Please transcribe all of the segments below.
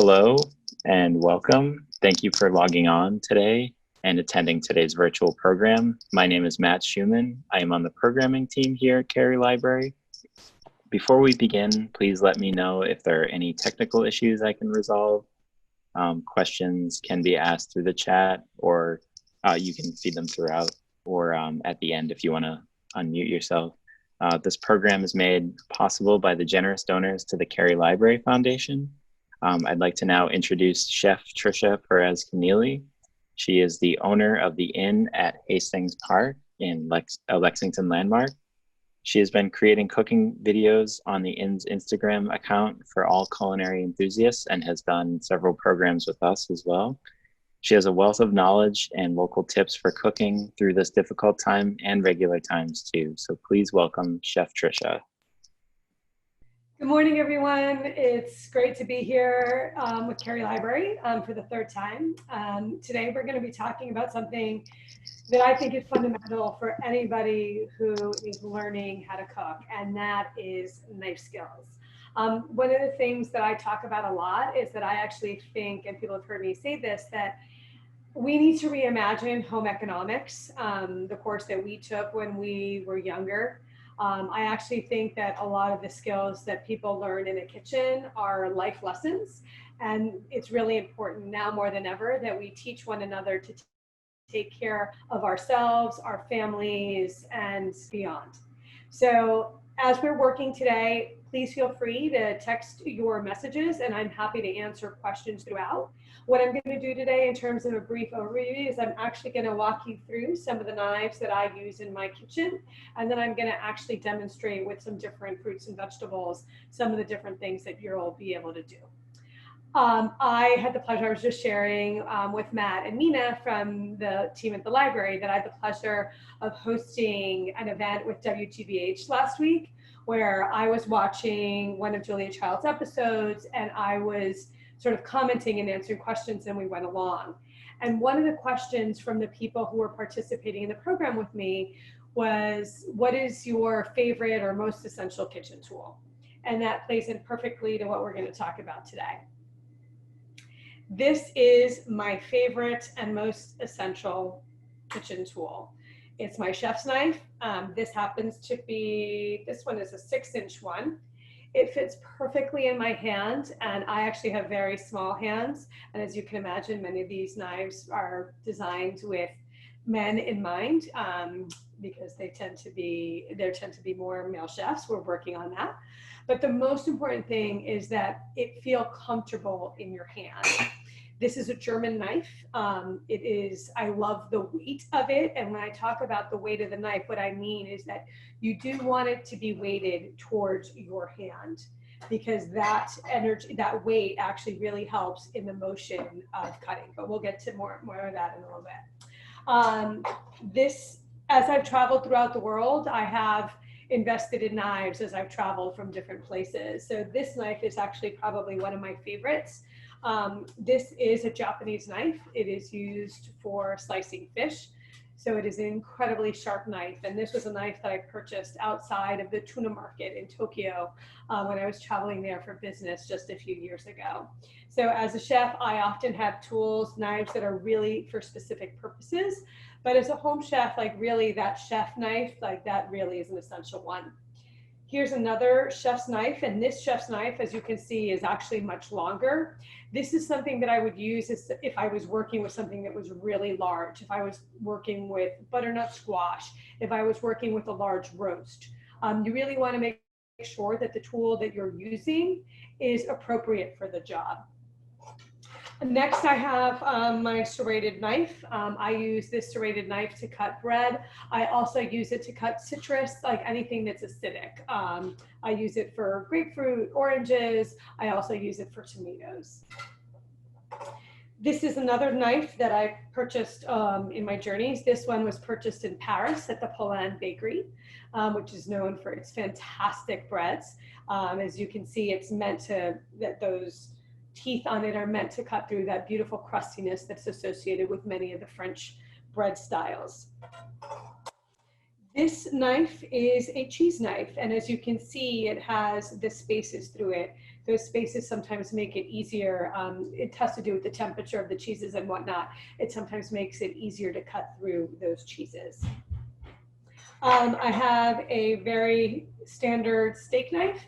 Hello and welcome. Thank you for logging on today and attending today's virtual program. My name is Matt Schumann. I am on the programming team here at Cary Library. Before we begin, please let me know if there are any technical issues I can resolve. Questions can be asked through the chat, or you can feed them throughout, or at the end if you want to unmute yourself. This program is made possible by the generous donors to the Cary Library Foundation. I'd like to now introduce Chef Trisha Pérez Kennealy. She is the owner of the Inn at Hastings Park in Lexington landmark. She has been creating cooking videos on the Inn's Instagram account for all culinary enthusiasts and has done several programs with us as well. She has a wealth of knowledge and local tips for cooking through this difficult time and regular times too. So please welcome Chef Trisha. Good morning, everyone. It's great to be here with Cary Library for the third time. Today, we're going to be talking about something that I think is fundamental for anybody who is learning how to cook, and that is knife skills. One of the things that I talk about a lot is that I actually think, and people have heard me say this, that we need to reimagine home economics, the course that we took when we were younger. I actually think that a lot of the skills that people learn in a kitchen are life lessons, and it's really important now more than ever that we teach one another to take care of ourselves, our families, and beyond. So as we're working today, please feel free to text your messages, and I'm happy to answer questions throughout. What I'm going to do today in terms of a brief overview is I'm actually going to walk you through some of the knives that I use in my kitchen, and then I'm going to actually demonstrate with some different fruits and vegetables some of the different things that you'll be able to do. I had the pleasure, I was just sharing with Matt and Nina from the team at the library, that I had the pleasure of hosting an event with WTBH last week, where I was watching one of Julia Child's episodes and I was sort of commenting and answering questions, and we went along. And one of the questions from the people who were participating in the program with me was, what is your favorite or most essential kitchen tool? And that plays in perfectly to what we're going to talk about today. This is my favorite and most essential kitchen tool. It's my chef's knife. This happens to be, this one is a 6-inch one. It fits perfectly in my hand, and I actually have very small hands. And as you can imagine, many of these knives are designed with men in mind because there tend to be more male chefs. We're working on that. But the most important thing is that it feels comfortable in your hand. This is a German knife. I love the weight of it. And when I talk about the weight of the knife, what I mean is that you do want it to be weighted towards your hand, because that energy, that weight actually really helps in the motion of cutting. But we'll get to more of that in a little bit. As I've traveled throughout the world, I have invested in knives as I've traveled from different places. So this knife is actually probably one of my favorites. This is a Japanese knife. It is used for slicing fish. So it is an incredibly sharp knife. And this was a knife that I purchased outside of the tuna market in Tokyo when I was traveling there for business just a few years ago. So as a chef, I often have tools, knives that are really for specific purposes. But as a home chef, like really that chef knife, like that really is an essential one. Here's another chef's knife, and this chef's knife, as you can see, is actually much longer. This is something that I would use if I was working with something that was really large, if I was working with butternut squash, if I was working with a large roast. You really want to make sure that the tool that you're using is appropriate for the job. Next, I have my serrated knife. I use this serrated knife to cut bread. I also use it to cut citrus, like anything that's acidic. I use it for grapefruit, oranges. I also use it for tomatoes. This is another knife that I purchased in my journeys. This one was purchased in Paris at the Poland Bakery, which is known for its fantastic breads. As you can see, it's meant to, that those teeth on it are meant to cut through that beautiful crustiness that's associated with many of the French bread styles. This knife is a cheese knife, and as you can see, it has the spaces through it those spaces sometimes make it easier. It has to do with the temperature of the cheeses and whatnot. It sometimes makes it easier to cut through those cheeses. I have a very standard steak knife.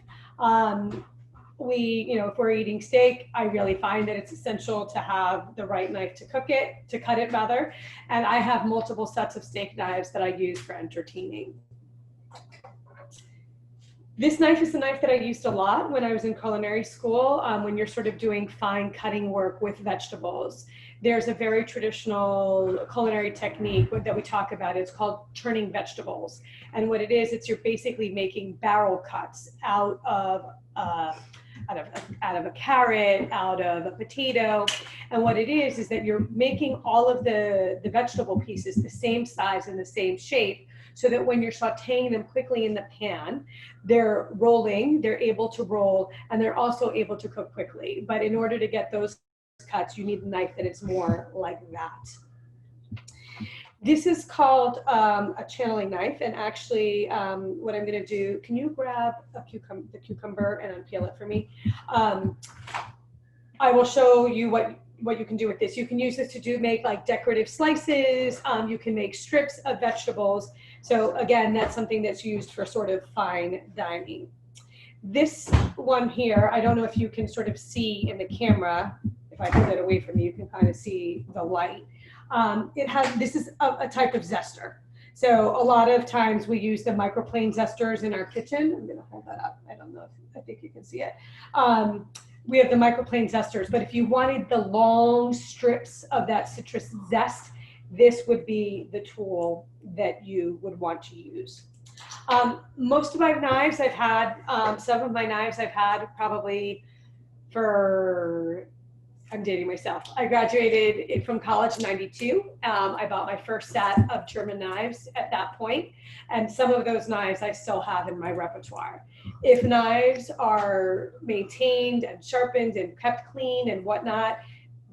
If we're eating steak, I really find that it's essential to have the right knife to cut it rather. And I have multiple sets of steak knives that I use for entertaining. This knife is the knife that I used a lot when I was in culinary school, when you're sort of doing fine cutting work with vegetables. There's a very traditional culinary technique that we talk about. It's called turning vegetables. And what it is, you're basically making barrel cuts out of a carrot, out of a potato. And what it is that you're making all of the vegetable pieces the same size and the same shape, so that when you're sauteing them quickly in the pan, they're able to roll, and they're also able to cook quickly. But in order to get those cuts, you need a knife that is more like that. This is called a channeling knife, and actually what I'm going to do, can you grab the cucumber and unpeel it for me? I will show you what you can do with this. You can use this to make like decorative slices. You can make strips of vegetables. So again, that's something that's used for sort of fine dining. This one here, I don't know if you can sort of see in the camera. If I put it away from you, you can kind of see the light. This is a type of zester. So a lot of times we use the microplane zesters in our kitchen. I'm gonna hold that up. I think you can see it. We have the microplane zesters, but if you wanted the long strips of that citrus zest, this would be the tool that you would want to use. Most of my knives I've had, some of my knives I've had probably I'm dating myself. I graduated from college in '92. I bought my first set of German knives at that point, and some of those knives I still have in my repertoire. If knives are maintained and sharpened and kept clean and whatnot,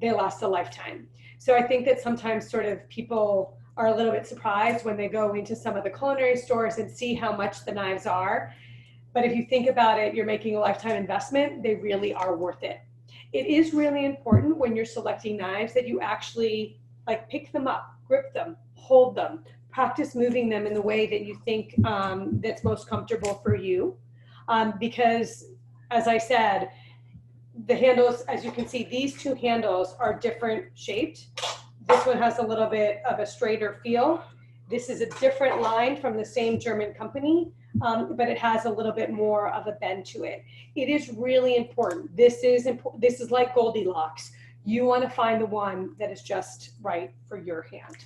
they last a lifetime. So I think that sometimes sort of people are a little bit surprised when they go into some of the culinary stores and see how much the knives are. But if you think about it, you're making a lifetime investment. They really are worth it. It is really important when you're selecting knives that you actually pick them up, grip them, hold them, practice moving them in the way that you think that's most comfortable for you. Because as I said, the handles, as you can see, these two handles are different shaped. This one has a little bit of a straighter feel. This is a different line from the same German company, but it has a little bit more of a bend to it. It is really important. This is like Goldilocks. You want to find the one that is just right for your hand,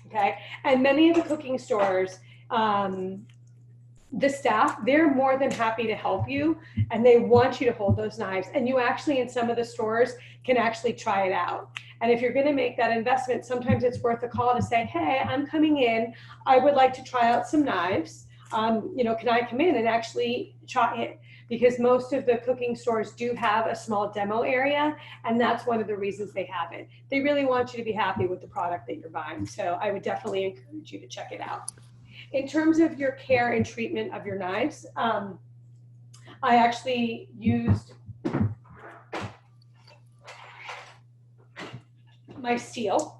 okay? And many of the cooking stores, the staff, they're more than happy to help you, and they want you to hold those knives. And you actually, in some of the stores, can actually try it out. And if you're going to make that investment, sometimes it's worth a call to say, hey, I'm coming in. I would like to try out some knives. Can I come in and actually try it? Because most of the cooking stores do have a small demo area, and that's one of the reasons they have it. They really want you to be happy with the product that you're buying. So I would definitely encourage you to check it out. In terms of your care and treatment of your knives, I actually used my steel.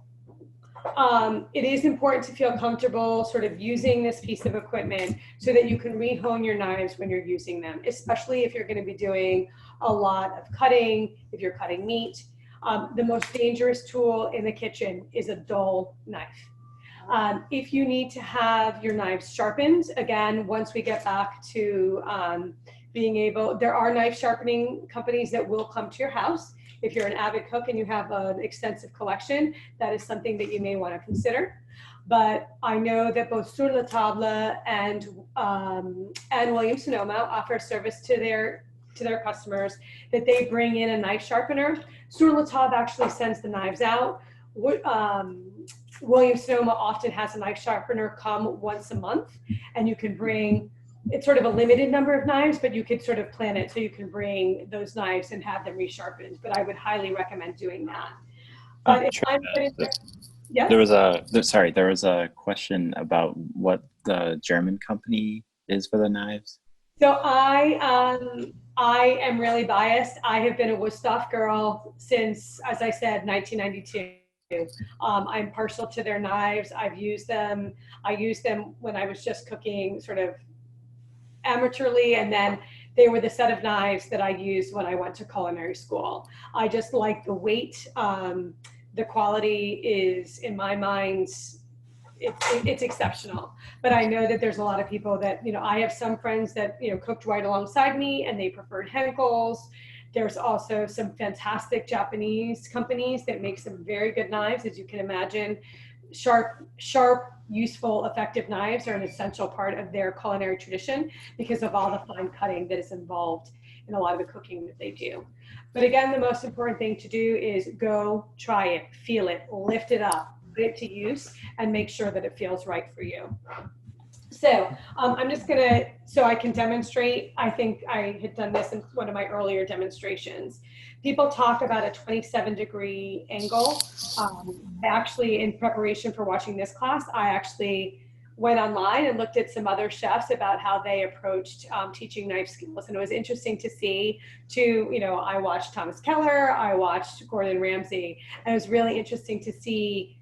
It is important to feel comfortable sort of using this piece of equipment so that you can rehone your knives when you're using them, especially if you're going to be doing a lot of cutting, if you're cutting meat. The most dangerous tool in the kitchen is a dull knife. If you need to have your knives sharpened, again, once we get back to there are knife sharpening companies that will come to your house. If you're an avid cook and you have an extensive collection, that is something that you may want to consider. But I know that both Sur La Table and Williams-Sonoma offer service to their customers, that they bring in a knife sharpener. Sur La Table actually sends the knives out. Williams-Sonoma often has a knife sharpener come once a month, and you can bring, it's sort of a limited number of knives, but you could sort of plan it so you can bring those knives and have them resharpened. But I would highly recommend doing that. But yeah? There was a question about what the German company is for the knives. So I I am really biased. I have been a Wusthof girl since, as I said, 1992. I'm partial to their knives. I've used them. I used them when I was just cooking sort of amateurly, and then they were the set of knives that I used when I went to culinary school. I just like the weight. The quality is, in my mind, it's exceptional. But I know that there's a lot of people that, I have some friends that, cooked right alongside me and they preferred Henkel's. There's also some fantastic Japanese companies that make some very good knives, as you can imagine. Sharp, useful, effective knives are an essential part of their culinary tradition because of all the fine cutting that is involved in a lot of the cooking that they do. But again, the most important thing to do is go try it, feel it, lift it up, put it to use, and make sure that it feels right for you. So I'm just gonna, so I can demonstrate, I think I had done this in one of my earlier demonstrations. People talk about a 27-degree angle. Actually, in preparation for watching this class, I actually went online and looked at some other chefs about how they approached teaching knife skills. And it was interesting to see I watched Thomas Keller, I watched Gordon Ramsay, and it was really interesting to see.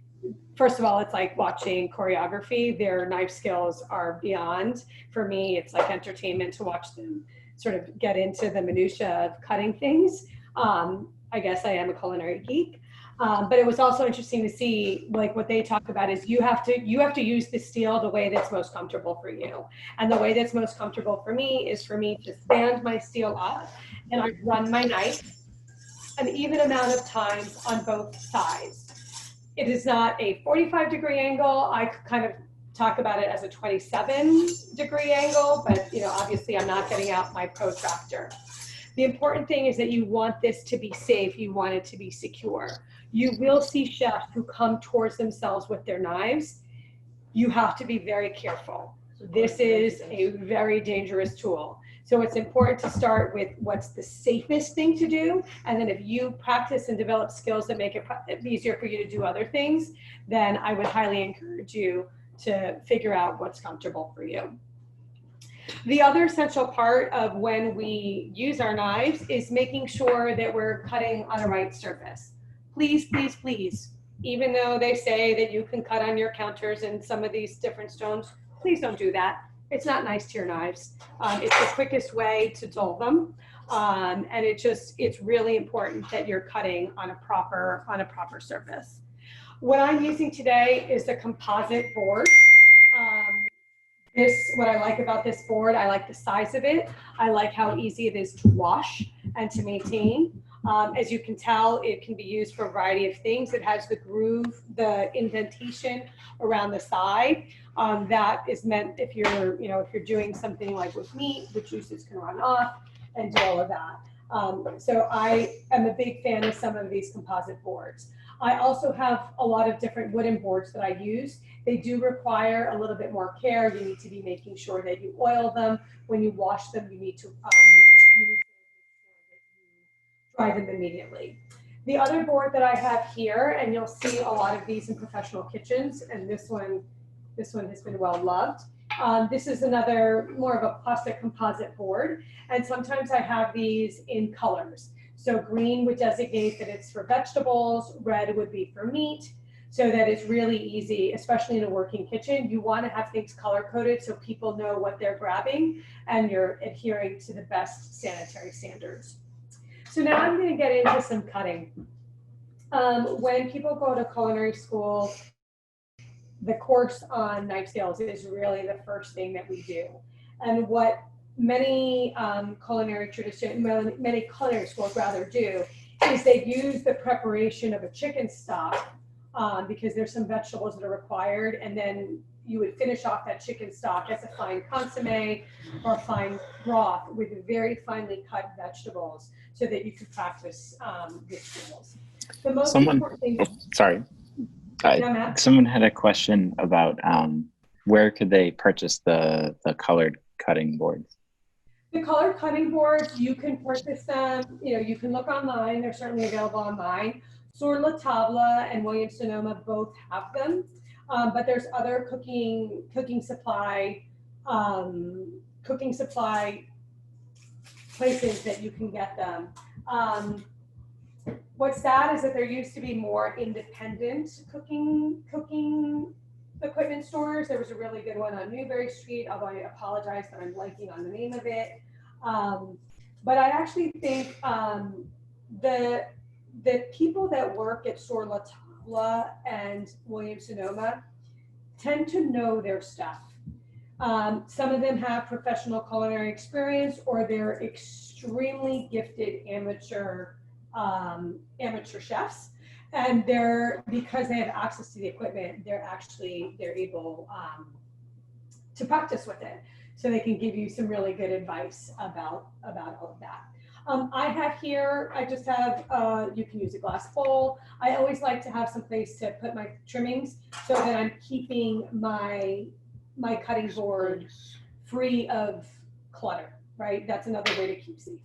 First of all, it's like watching choreography. Their knife skills are beyond. For me, it's like entertainment to watch them sort of get into the minutia of cutting things. I guess I am a culinary geek. But it was also interesting to see, like, what they talk about is you have to use the steel the way that's most comfortable for you. And the way that's most comfortable for me is for me to stand my steel up and I run my knife an even amount of times on both sides. It is not a 45-degree angle. I could kind of talk about it as a 27-degree angle, but obviously I'm not getting out my protractor. The important thing is that you want this to be safe. You want it to be secure. You will see chefs who come towards themselves with their knives. You have to be very careful. This is a very dangerous tool. So it's important to start with what's the safest thing to do. And then if you practice and develop skills that make it easier for you to do other things, then I would highly encourage you to figure out what's comfortable for you. The other essential part of when we use our knives is making sure that we're cutting on a right surface. Please, please, please, even though they say that you can cut on your counters and some of these different stones, please don't do that. It's not nice to your knives. It's the quickest way to dull them. And it's really important that you're cutting on a proper surface. What I'm using today is a composite board. What I like about this board, I like the size of it. I like how easy it is to wash and to maintain. As you can tell, it can be used for a variety of things. It has the groove, the indentation around the side. That is meant if you're doing something like with meat, the juices can run off and do all of that. So I am a big fan of some of these composite boards. I also have a lot of different wooden boards that I use. They do require a little bit more care. You need to be making sure that you oil them. When you wash them, you need to dry them immediately. The other board that I have here, and you'll see a lot of these in professional kitchens, and this one has been well loved. This is another more of a plastic composite board, and sometimes I have these in colors. So green would designate that it's for vegetables, red would be for meat, so that it's really easy, especially in a working kitchen. You want to have things color-coded so people know what they're grabbing and you're adhering to the best sanitary standards. So now I'm going to get into some cutting. When people go to culinary school, the course on knife skills is really the first thing that we do. And what many culinary schools rather do is they use the preparation of a chicken stock because there's some vegetables that are required, and then you would finish off that chicken stock as a fine consomme or a fine broth with very finely cut vegetables so that you could practice the skills. The most important thing. Sorry. Someone had a question about where could they purchase the colored cutting boards? The colored cutting boards, you can purchase them, you can look online. They're certainly available online. Sur La Table and Williams-Sonoma both have them, but there's other cooking supply places that you can get them. What's sad is that there used to be more independent cooking equipment stores. There was a really good one on Newbury Street, although I apologize that I'm blanking on the name of it. But I actually think the people that work at Sur La Table and Williams-Sonoma tend to know their stuff. Some of them have professional culinary experience, or they're extremely gifted amateur chefs, and because they have access to the equipment, they're able to practice with it, so they can give you some really good advice about all of that. I just have, you can use a glass bowl. I always like to have some place to put my trimmings so that I'm keeping my cutting board free of clutter, right? That's another way to keep safe.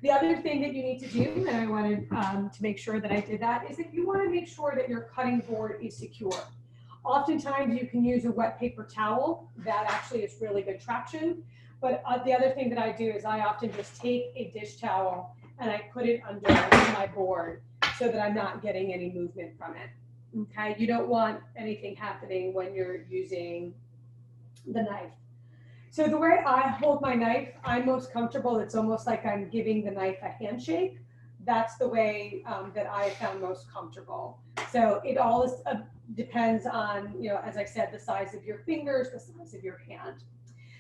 The other thing that you need to do, and I wanted to make sure that I did that, is that you want to make sure that your cutting board is secure. Oftentimes you can use a wet paper towel. That actually is really good traction. But the other thing that I do is I often just take a dish towel and I put it under my board so that I'm not getting any movement from it. Okay, you don't want anything happening when you're using the knife. So the way I hold my knife, I'm most comfortable. It's almost like I'm giving the knife a handshake. That's the way that I found most comfortable. So it all depends on, as I said, the size of your fingers, the size of your hand.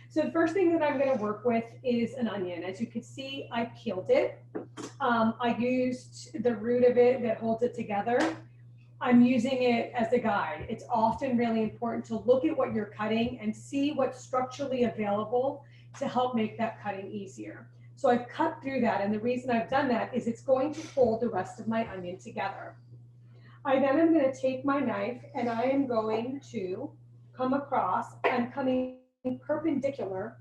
So the first thing that I'm going to work with is an onion. As you can see, I peeled it. I used the root of it that holds it together. I'm using it as a guide. It's often really important to look at what you're cutting and see what's structurally available to help make that cutting easier. So I've cut through that, and the reason I've done that is it's going to hold the rest of my onion together. I then am going to take my knife and I am going to come across. I'm coming perpendicular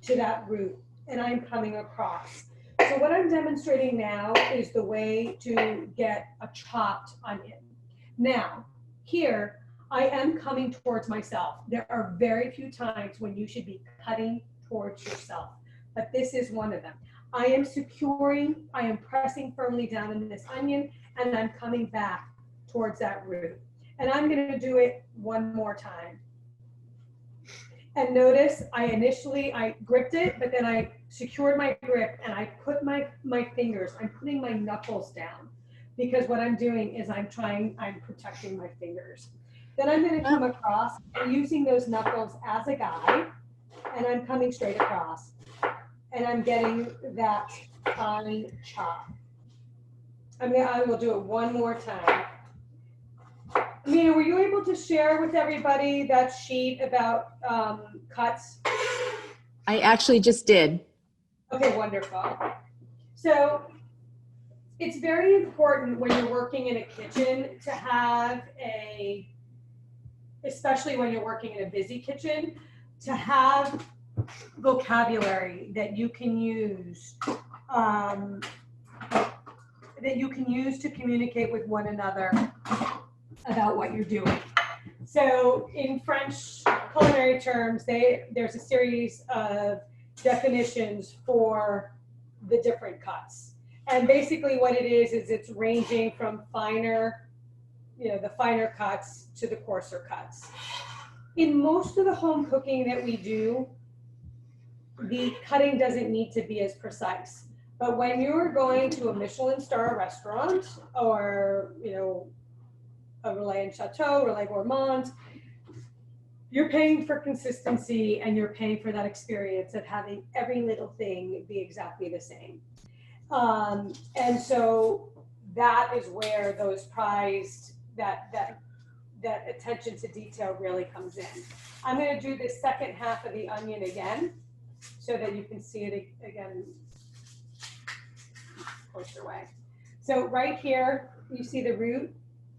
to that root, and I'm coming across. So what I'm demonstrating now is the way to get a chopped onion. Now, here, I am coming towards myself. There are very few times when you should be cutting towards yourself, but this is one of them. I am securing, I am pressing firmly down in this onion, and I'm coming back towards that root. And I'm going to do it one more time. And notice I gripped it, but then I secured my grip and I put my fingers, I'm putting my knuckles down, because what I'm doing is I'm protecting my fingers. Then I'm going to come across and using those knuckles as a guide, and I'm coming straight across, and I'm getting that fine chop. I will do it one more time. Mina, were you able to share with everybody that sheet about cuts? I actually just did. Okay, wonderful. So it's very important when you're working in a kitchen to have especially when you're working in a busy kitchen, to have vocabulary that you can use to communicate with one another about what you're doing. So in French culinary terms, there's a series of definitions for the different cuts. And basically what it is it's ranging from finer, the finer cuts to the coarser cuts. In most of the home cooking that we do, the cutting doesn't need to be as precise. But when you're going to a Michelin star restaurant or, a Relais and Chateau, Relais Gourmand, you're paying for consistency and you're paying for that experience of having every little thing be exactly the same. And so that is where those prized, that attention to detail really comes in. I'm going to do the second half of the onion again so that you can see it again closer way. So right here, you see the root.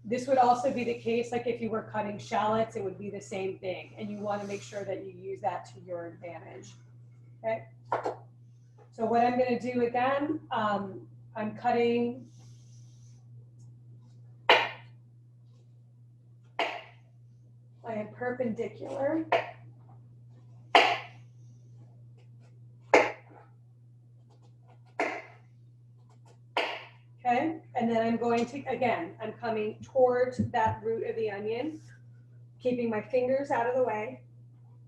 This would also be the case, like if you were cutting shallots, it would be the same thing. And you want to make sure that you use that to your advantage. Okay. So what I'm going to do again, I'm cutting. I am perpendicular. And then I'm going to, again, I'm coming towards that root of the onion, keeping my fingers out of the way,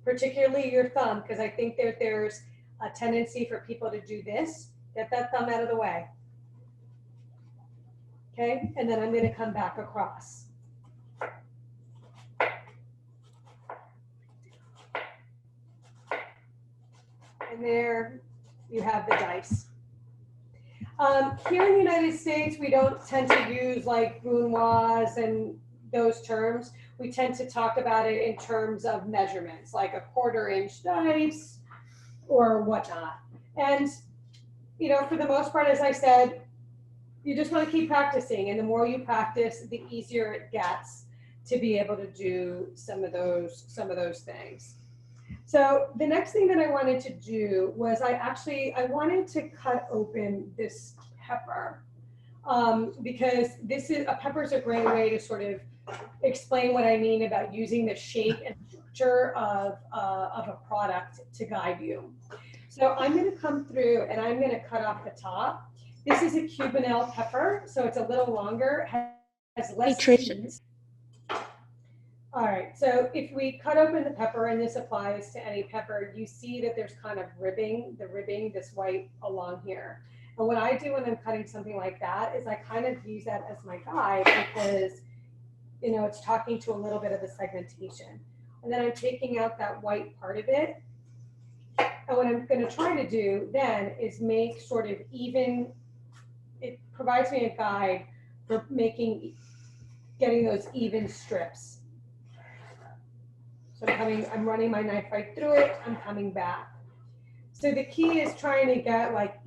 particularly your thumb, because I think that there's a tendency for people to do this. Get that thumb out of the way. Okay, and then I'm going to come back across. And there you have the dice. Here in the United States, we don't tend to use like brunoise and those terms. We tend to talk about it in terms of measurements, like a 1/4 inch dice or whatnot. And, you know, for the most part, as I said, you just want to keep practicing. And the more you practice, the easier it gets to be able to do some of those things. So the next thing that I wanted to do was I wanted to cut open this pepper because pepper is a great way to sort of explain what I mean about using the shape and structure of a product to guide you. So I'm going to come through and I'm going to cut off the top. This is a Cubanelle pepper, so it's a little longer, has less seeds. All right, so if we cut open the pepper, and this applies to any pepper, you see that there's kind of ribbing, this white along here. And what I do when I'm cutting something like that is I kind of use that as my guide because, you know, it's talking to a little bit of the segmentation. And then I'm taking out that white part of it. And what I'm going to try to do then is make sort of even, it provides me a guide for getting those even strips. So I'm running my knife right through it, I'm coming back. So the key is trying to get like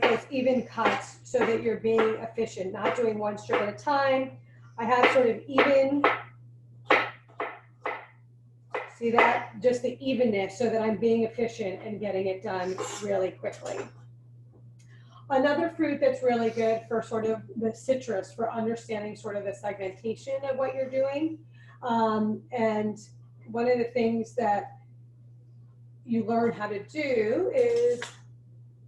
those even cuts so that you're being efficient, not doing one strip at a time. I have sort of even, see that? Just the evenness so that I'm being efficient and getting it done really quickly. Another fruit that's really good for sort of the citrus, for understanding sort of the segmentation of what you're doing. And one of the things that you learn how to do is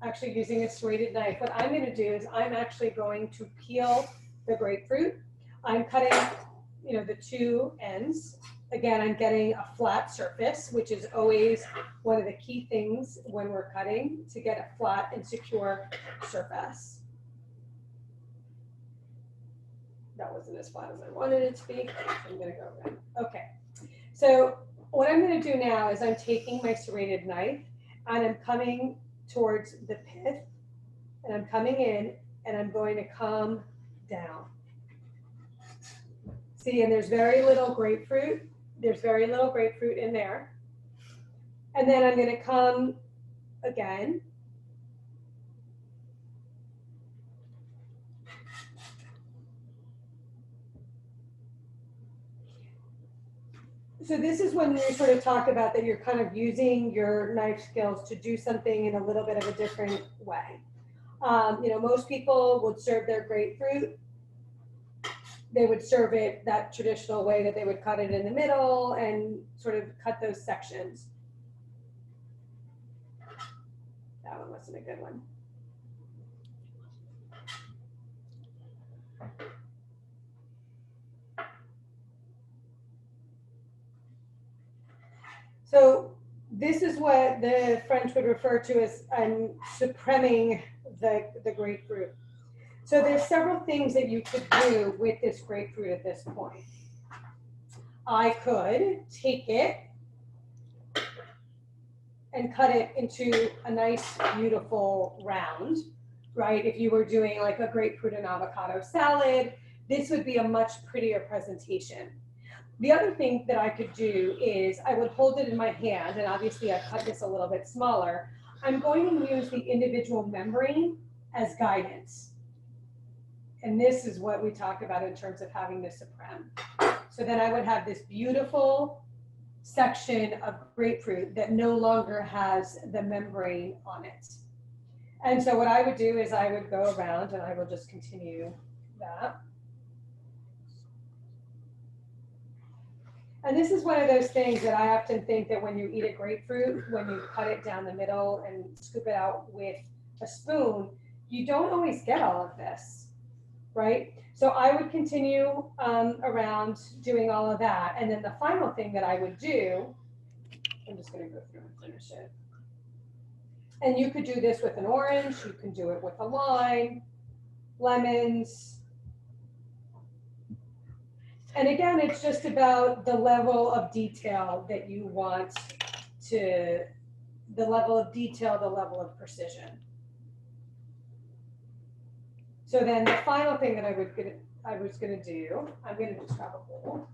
actually using a serrated knife. What I'm going to do is I'm actually going to peel the grapefruit. I'm cutting, you know, the two ends. Again, I'm getting a flat surface, which is always one of the key things when we're cutting, to get a flat and secure surface. That wasn't as flat as I wanted it to be. So I'm going to go around. Okay. So what I'm going to do now is I'm taking my serrated knife and I'm coming towards the pith and I'm coming in and I'm going to come down. See, and there's very little grapefruit. There's very little grapefruit in there. And then I'm going to come again. So this is when we sort of talk about that you're kind of using your knife skills to do something in a little bit of a different way. You know, most people would serve their grapefruit. They would serve it that traditional way that they would cut it in the middle and sort of cut those sections. That one wasn't a good one. So this is what the French would refer to as supreming the grapefruit. So there's several things that you could do with this grapefruit at this point. I could take it and cut it into a nice, beautiful round, right? If you were doing like a grapefruit and avocado salad, this would be a much prettier presentation. The other thing that I could do is I would hold it in my hand, and obviously I've cut this a little bit smaller. I'm going to use the individual membrane as guidance. And this is what we talk about in terms of having the supreme. So then I would have this beautiful section of grapefruit that no longer has the membrane on it. And so what I would do is I would go around and I will just continue that. And this is one of those things that I often think that when you eat a grapefruit, when you cut it down the middle and scoop it out with a spoon, you don't always get all of this, right? So I would continue around doing all of that. And then the final thing that I would do, I'm just gonna go through and finish it. And you could do this with an orange, you can do it with a lime, lemons. And again, it's just about the level of detail that you want to, the level of detail, the level of precision. So then the final thing that I was gonna do, I'm gonna just grab a bowl.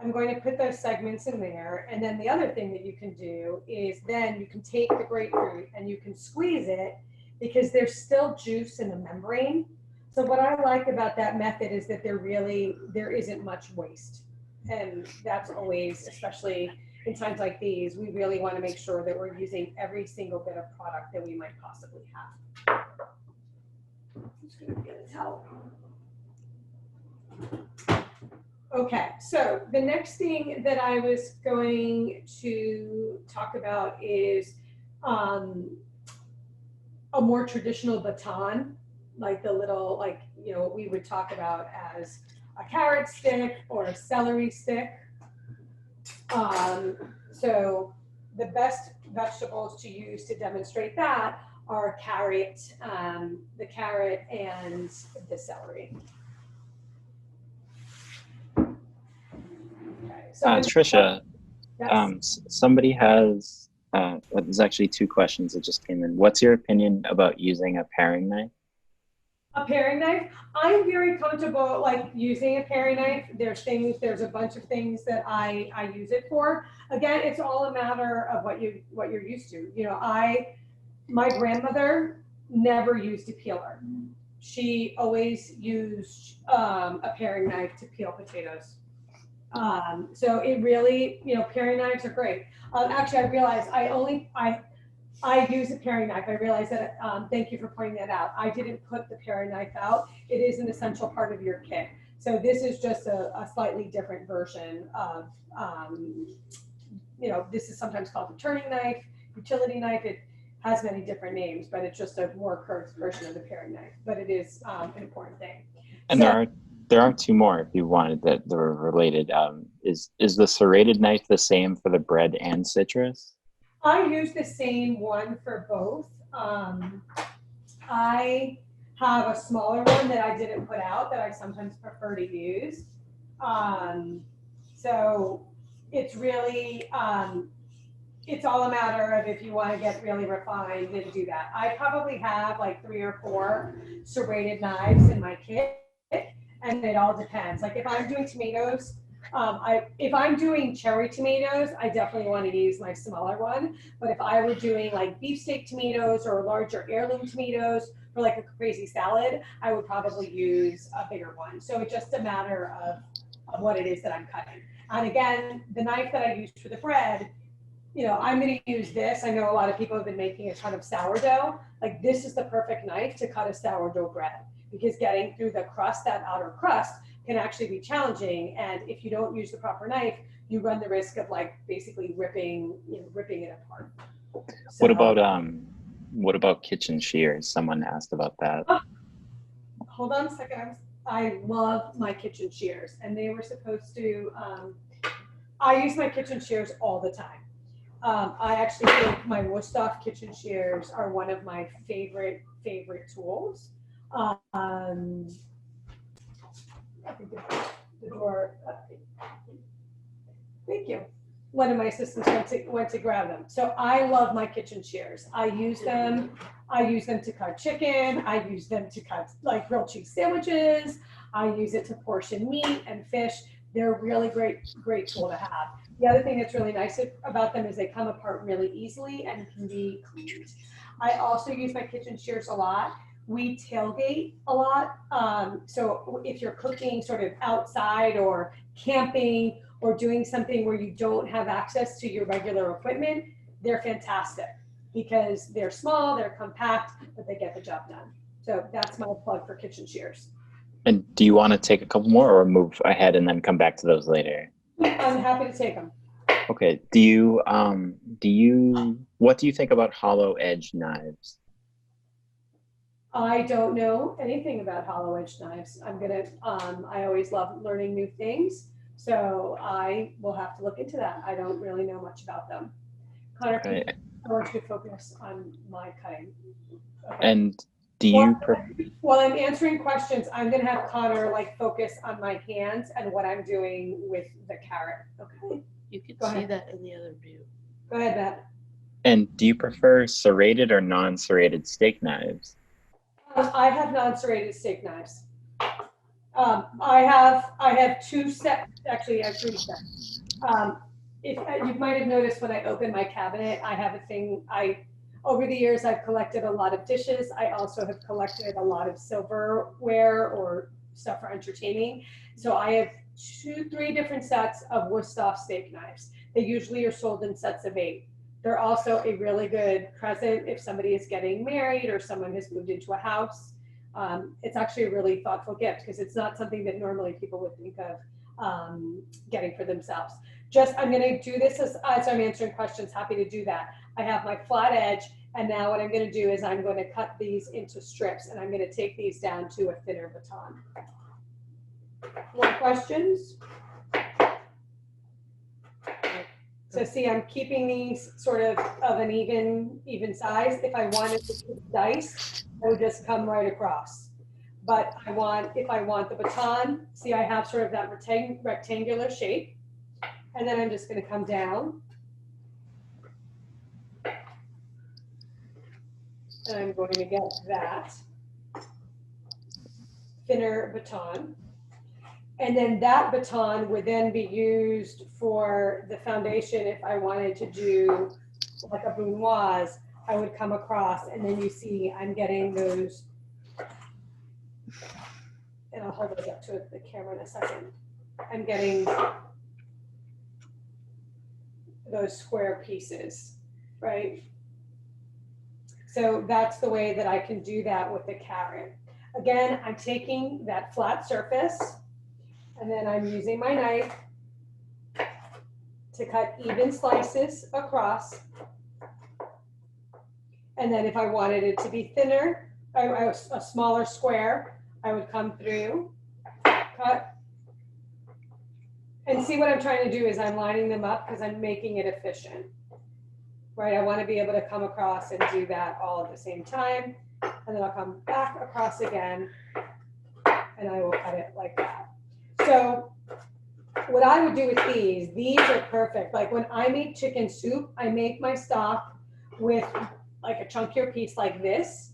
I'm going to put those segments in there. And then the other thing that you can do is then you can take the grapefruit and you can squeeze it because there's still juice in the membrane. So what I like about that method is that there isn't much waste. And that's always, especially in times like these, we really want to make sure that we're using every single bit of product that we might possibly have. I'm just going to get a towel. Okay, so the next thing that I was going to talk about is a more traditional baton, like the little, like, you know, what we would talk about as a carrot stick or a celery stick. So the best vegetables to use to demonstrate that are carrot, the carrot and the celery. So Trisha, yes. somebody has, there's actually two questions that just came in. What's your opinion about using a paring knife? A paring knife? I'm very comfortable like using a paring knife. There's a bunch of things that I use it for. Again, it's all a matter of what you're used to. You know, my grandmother never used a peeler. She always used a paring knife to peel potatoes. So it really, you know, paring knives are great. Actually, I realized I use a paring knife. I realized that, thank you for pointing that out. I didn't put the paring knife out. It is an essential part of your kit. So this is just a slightly different version of, you know, this is sometimes called the turning knife, utility knife. It has many different names, but it's just a more curved version of the paring knife, but it is an important thing. And so, there are two more if you wanted that were related. Is the serrated knife the same for the bread and citrus? I use the same one for both. I have a smaller one that I didn't put out that I sometimes prefer to use. So it's really, it's all a matter of if you want to get really refined and do that. I probably have like 3 or 4 serrated knives in my kit, and it all depends. Like if I'm doing tomatoes, if I'm doing cherry tomatoes, I definitely want to use my smaller one. But if I were doing like beefsteak tomatoes or larger heirloom tomatoes for like a crazy salad, I would probably use a bigger one. So it's just a matter of what it is that I'm cutting. And again, the knife that I use for the bread, you know, I'm going to use this. I know a lot of people have been making a ton of sourdough. Like this is the perfect knife to cut a sourdough bread, because getting through the crust, that outer crust, can actually be challenging. And if you don't use the proper knife, you run the risk of like basically ripping it apart. So, what about kitchen shears? Someone asked about that. Hold on a second. I love my kitchen shears, and they were supposed to, I use my kitchen shears all the time. I actually think my Wusthof kitchen shears are one of my favorite tools. I think the door. Thank you. One of my assistants went to grab them. So I love my kitchen shears. I use them to cut chicken. I use them to cut like grilled cheese sandwiches. I use it to portion meat and fish. They're a really great tool to have. The other thing that's really nice about them is they come apart really easily and can be cleaned. I also use my kitchen shears a lot. We tailgate a lot. So if you're cooking sort of outside or camping or doing something where you don't have access to your regular equipment, they're fantastic because they're small, they're compact, but they get the job done. So that's my plug for kitchen shears. And do you want to take a couple more or move ahead and then come back to those later? I'm happy to take them. Okay. What do you think about hollow edge knives? I don't know anything about hollow edge knives. I always love learning new things. So I will have to look into that. I don't really know much about them. Connor, Okay. I want you to focus on my cutting. Okay. And do you While I'm answering questions, I'm gonna have Connor like focus on my hands and what I'm doing with the carrot. Okay. You can Go see ahead. that in the other view. Go ahead, Matt. And do you prefer serrated or non-serrated steak knives? I have non-serrated steak knives. I have two sets. Actually, I have three sets. If you might have noticed when I opened my cabinet, I have a thing. Over the years, I've collected a lot of dishes. I also have collected a lot of silverware or stuff for entertaining. So I have three different sets of Wusthof steak knives. They usually are sold in sets of 8. They're also a really good present if somebody is getting married or someone has moved into a house. It's actually a really thoughtful gift because it's not something that normally people would think of getting for themselves. I'm going to do this as I'm answering questions. Happy to do that. I have my flat edge, and now what I'm going to do is I'm going to cut these into strips, and I'm going to take these down to a thinner baton. More questions? So see, I'm keeping these sort of an even size. If I wanted to dice, I would just come right across. But if I want the baton, see, I have sort of that rectangular shape. And then I'm just going to come down. And I'm going to get that thinner baton. And then that baton would then be used for the foundation. If I wanted to do like a brunoise, I would come across, and then you see I'm getting those, and I'll hold those up to the camera in a second. I'm getting those square pieces, right? So that's the way that I can do that with the carrot. Again, I'm taking that flat surface, and then I'm using my knife to cut even slices across. And then if I wanted it to be thinner, a smaller square, I would come through, cut. And see, what I'm trying to do is I'm lining them up because I'm making it efficient, right? I want to be able to come across and do that all at the same time. And then I'll come back across again, and I will cut it like that. So what I would do with these are perfect. Like when I make chicken soup, I make my stock with like a chunkier piece like this,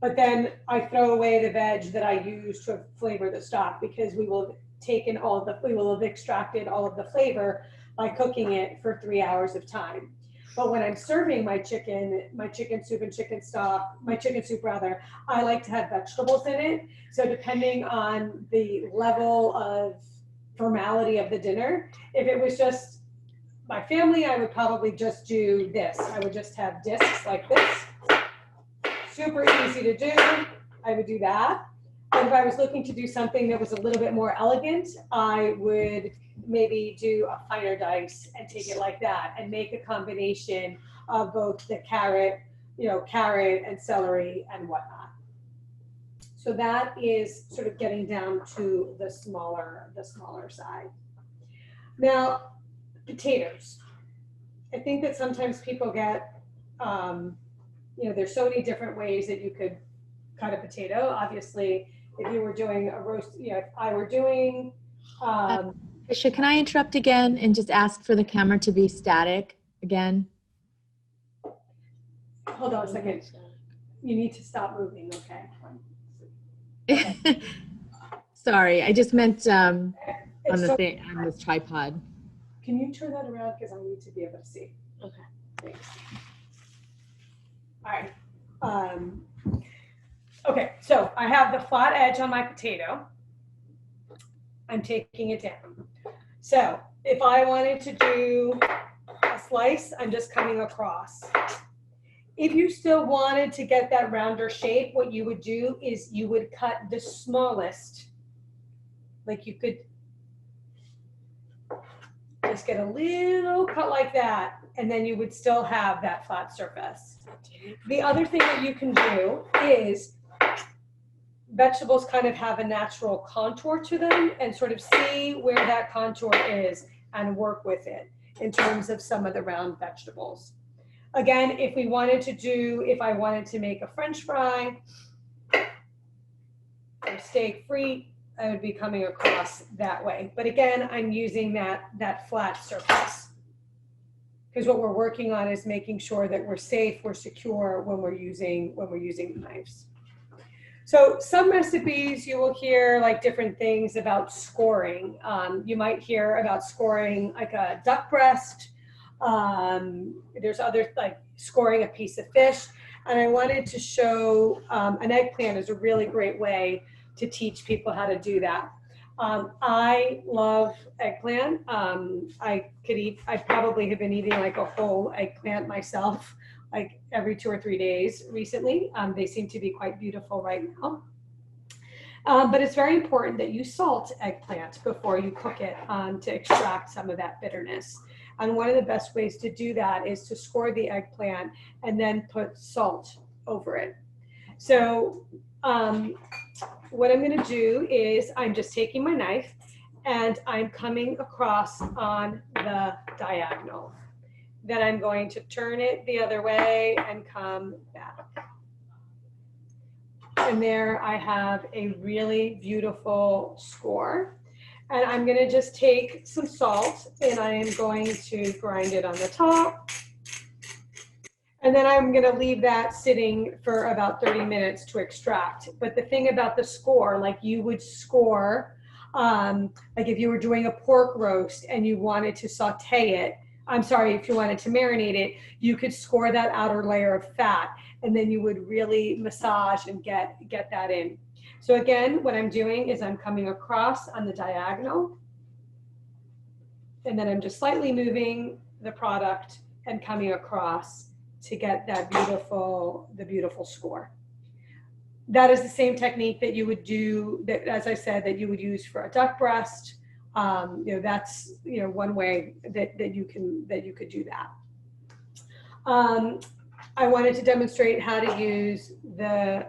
but then I throw away the veg that I use to flavor the stock because we will have extracted all of the flavor by cooking it for 3 hours of time. But when I'm serving my chicken soup and chicken stock, my chicken soup rather, I like to have vegetables in it. So depending on the level of formality of the dinner, if it was just my family, I would probably just do this. I would just have discs like this. Super easy to do. I would do that. But if I was looking to do something that was a little bit more elegant, I would maybe do a finer dice and take it like that and make a combination of both the carrot and celery and whatnot. So that is sort of getting down to the smaller side. Now, potatoes. I think that sometimes people get, there's so many different ways that you could cut a potato. Obviously, if you were doing a roast, if I were doing. Trisha, can I interrupt again and just ask for the camera to be static again? Hold on a second. You need to stop moving, okay? Sorry, I just meant on this tripod. Can you turn that around because I need to be able to see? Okay. Thanks. All right. Okay, so I have the flat edge on my potato. I'm taking it down. So if I wanted to do a slice, I'm just coming across. If you still wanted to get that rounder shape, what you would do is you would cut the smallest, like you could, just get a little cut like that, and then you would still have that flat surface. The other thing that you can do is vegetables kind of have a natural contour to them, and sort of see where that contour is and work with it in terms of some of the round vegetables. Again, if I wanted to make a French fry or steak frite, I would be coming across that way. But again, I'm using that flat surface, because what we're working on is making sure that we're safe, we're secure when we're using the knives. So some recipes you will hear like different things about scoring. You might hear about scoring like a duck breast. There's other like scoring a piece of fish. And I wanted to show an eggplant is a really great way to teach people how to do that. I love eggplant. I probably have been eating like a whole eggplant myself, like every 2 or 3 days recently. They seem to be quite beautiful right now. But it's very important that you salt eggplant before you cook it to extract some of that bitterness. And one of the best ways to do that is to score the eggplant and then put salt over it. So what I'm going to do is I'm just taking my knife and I'm coming across on the diagonal. Then I'm going to turn it the other way and come back. And there I have a really beautiful score. And I'm going to just take some salt and I am going to grind it on the top. And then I'm going to leave that sitting for about 30 minutes to extract. But the thing about the score, like you would score, like if you were doing a pork roast and you wanted to saute it, if you wanted to marinate it, you could score that outer layer of fat, and then you would really massage and get that in. So again, what I'm doing is I'm coming across on the diagonal, and then I'm just slightly moving the product and coming across to get that the beautiful score. That is the same technique that you would do, that, as I said, that you would use for a duck breast. That's one way that you could do that. I wanted to demonstrate how to use how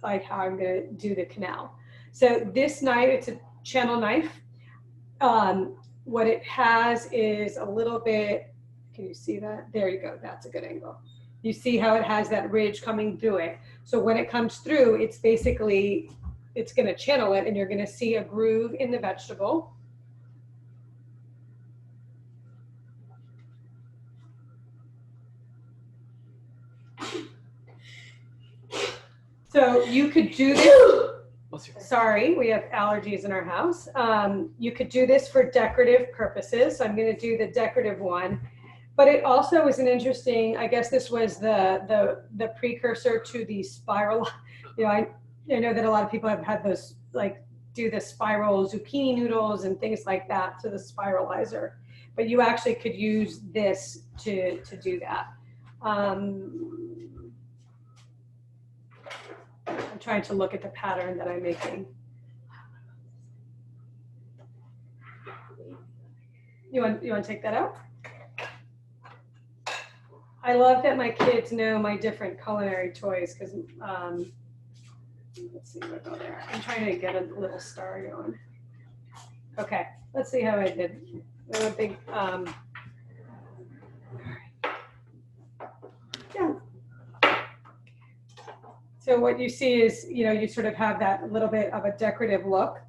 I'm going to do the canal. So this knife, it's a channel knife. What it has is a little bit. Can you see that? There you go. That's a good angle. You see how it has that ridge coming through it. So when it comes through, it's going to channel it, and you're going to see a groove in the vegetable. So you could do this. Sorry, we have allergies in our house. You could do this for decorative purposes. I'm going to do the decorative one. But it also is an interesting, I guess this was the precursor to the spiral. I know that a lot of people have had those, like, do the spiral zucchini noodles and things like that to the spiralizer. But you actually could use this to do that. I'm trying to look at the pattern that I'm making. You want to take that out? I love that my kids know my different culinary toys, because let's see, we'll go there. I'm trying to get a little star going. Okay, let's see how I did. I'm a big, yeah. So what you see is, you sort of have that little bit of a decorative look.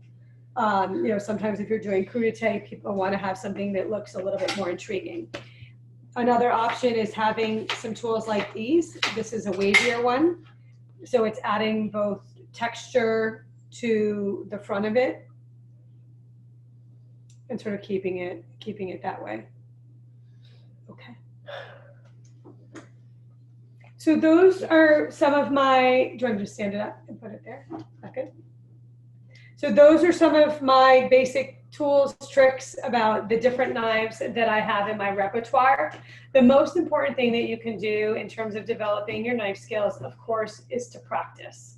Sometimes if you're doing crudité, people want to have something that looks a little bit more intriguing. Another option is having some tools like these. This is a wavier one. So it's adding both texture to the front of it and sort of keeping it that way. Okay. So those are some of my, do you want me to stand it up and put it there? Okay. So those are some of my basic tools, tricks about the different knives that I have in my repertoire. The most important thing that you can do in terms of developing your knife skills, of course, is to practice.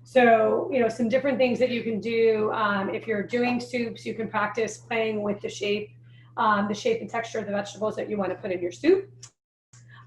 So, some different things that you can do. If you're doing soups, you can practice playing with the shape the shape and texture of the vegetables that you want to put in your soup.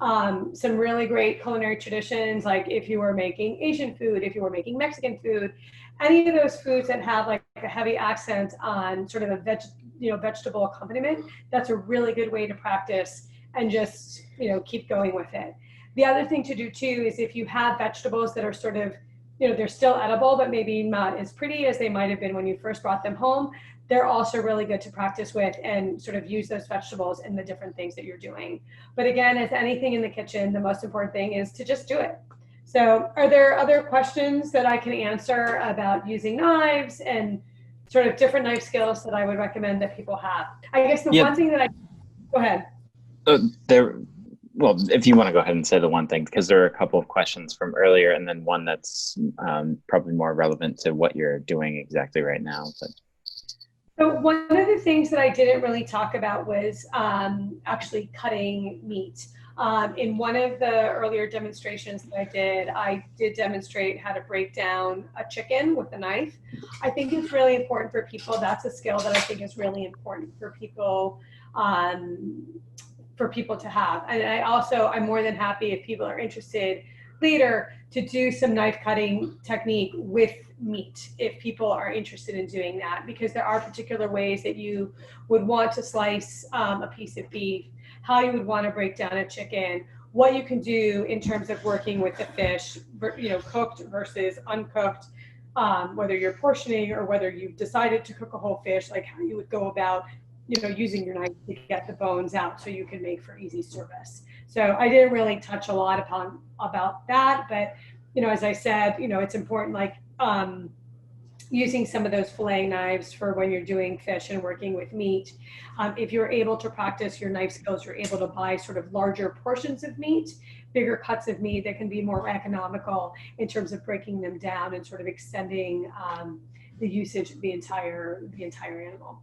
Some really great culinary traditions, like if you were making Asian food, if you were making Mexican food, any of those foods that have like a heavy accent on sort of a vegetable accompaniment, that's a really good way to practice and just, keep going with it. The other thing to do too is if you have vegetables that are sort of, they're still edible, but maybe not as pretty as they might have been when you first brought them home, they're also really good to practice with and sort of use those vegetables in the different things that you're doing. But again, as anything in the kitchen, the most important thing is to just do it. So are there other questions that I can answer about using knives and sort of different knife skills that I would recommend that people have? I guess the one thing that go ahead. Well, if you want to go ahead and say the one thing, because there are a couple of questions from earlier and then one that's probably more relevant to what you're doing exactly right now. So one of the things that I didn't really talk about was actually cutting meat. In one of the earlier demonstrations that I did demonstrate how to break down a chicken with a knife. I think it's really important for people. That's a skill that I think is really important for people to have. And I'm more than happy if people are interested later to do some knife cutting technique with meat, if people are interested in doing that, because there are particular ways that you would want to slice a piece of beef, how you would want to break down a chicken, what you can do in terms of working with the fish, cooked versus uncooked, whether you're portioning or whether you've decided to cook a whole fish, like how you would go about using your knife to get the bones out so you can make for easy service. So I didn't really touch a lot about that, but as I said, it's important, like using some of those fillet knives for when you're doing fish and working with meat. If you're able to practice your knife skills, you're able to buy sort of larger portions of meat, bigger cuts of meat that can be more economical in terms of breaking them down and sort of extending the usage of the entire animal.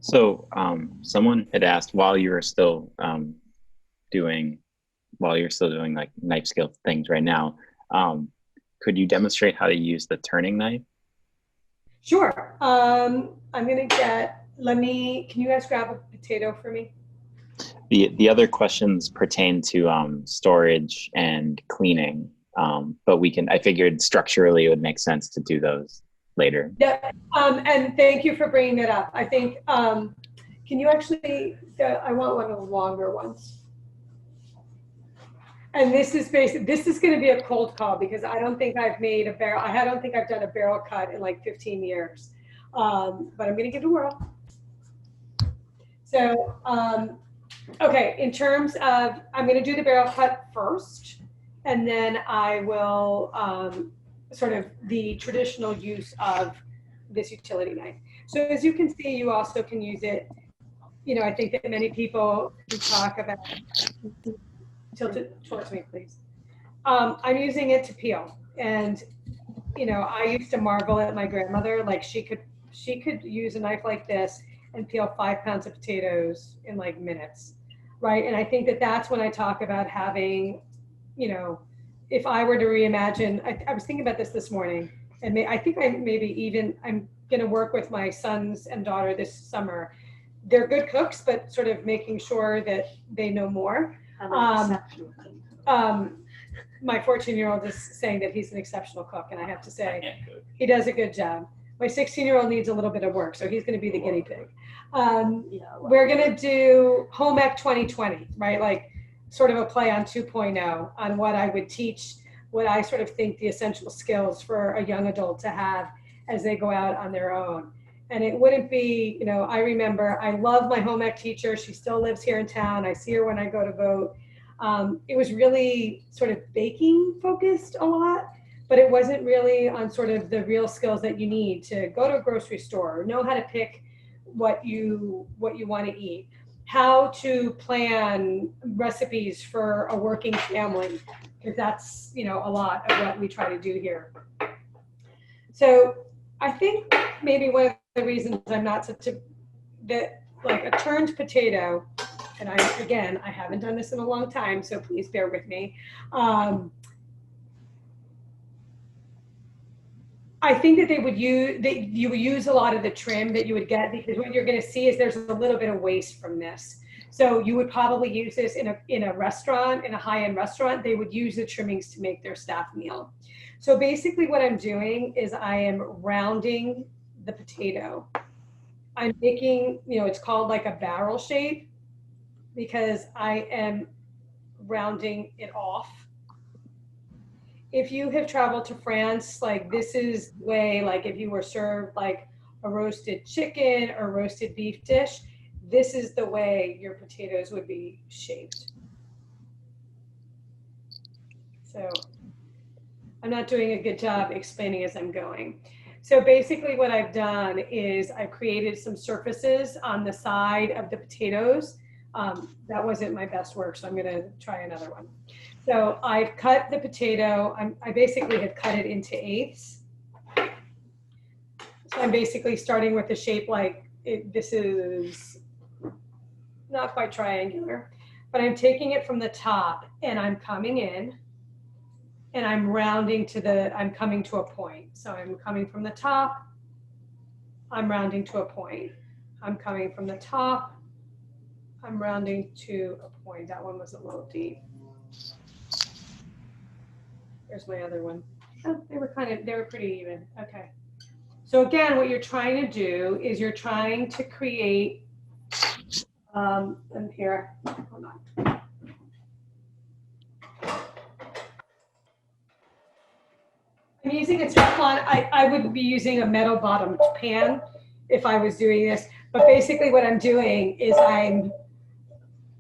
So someone had asked while you're still doing like knife skill things right now, could you demonstrate how to use the turning knife? Sure. I'm gonna can you guys grab a potato for me? The other questions pertain to storage and cleaning, but I figured structurally it would make sense to do those later. Yeah, and thank you for bringing that up. I think, can you actually, I want one of the longer ones. And this is going to be a cold call because I don't think I've made a barrel. I don't think I've done a barrel cut in like 15 years, but I'm going to give it a whirl. So, okay, in terms of, I'm going to do the barrel cut first, and then I will sort of the traditional use of this utility knife. So as you can see, you also can use it. I think that many people who talk about, tilt it towards me, please. I'm using it to peel, and I used to marvel at my grandmother, like she could use a knife like this and peel 5 pounds of potatoes in like minutes, right? And I think that that's when I talk about having, if I were to reimagine, I was thinking about this morning, and I'm going to work with my sons and daughter this summer. They're good cooks, but sort of making sure that they know more. My 14-year-old is saying that he's an exceptional cook, and I have to say he does a good job. My 16-year-old needs a little bit of work, so he's going to be the guinea pig. We're going to do Home Ec 2020, right? Like sort of a play on 2.0 on what I would teach, what I sort of think the essential skills for a young adult to have as they go out on their own. And it wouldn't be, I remember, I love my home ec teacher. She still lives here in town. I see her when I go to vote. It was really sort of baking focused a lot, but it wasn't really on sort of the real skills that you need to go to a grocery store, know how to pick what you want to eat, how to plan recipes for a working family, because that's, a lot of what we try to do here. So I think maybe one of the reasons I'm not such a turned potato, and I haven't done this in a long time, so please bear with me. I think that you would use a lot of the trim that you would get, because what you're going to see is there's a little bit of waste from this. So you would probably use this in a restaurant, in a high-end restaurant. They would use the trimmings to make their staff meal. So basically what I'm doing is I am rounding the potato. I'm making, it's called like a barrel shape, because I am rounding it off. If you have traveled to France, like this is the way, like if you were served like a roasted chicken or roasted beef dish, this is the way your potatoes would be shaped. So I'm not doing a good job explaining as I'm going. So basically what I've done is I've created some surfaces on the side of the potatoes. That wasn't my best work, so I'm gonna try another one. So I've cut the potato, I basically have cut it into eighths. So I'm basically starting with a shape like, this is not quite triangular, but I'm taking it from the top and I'm coming in and I'm rounding I'm coming to a point. So I'm coming from the top, I'm rounding to a point. I'm coming from the top, I'm rounding to a point. That one was a little deep. There's my other one. Oh, they were pretty even. Okay. So again, what you're trying to do is you're trying to create, and here, hold on. I'm using a Teflon. I would be using a metal bottomed pan if I was doing this. But basically what I'm doing is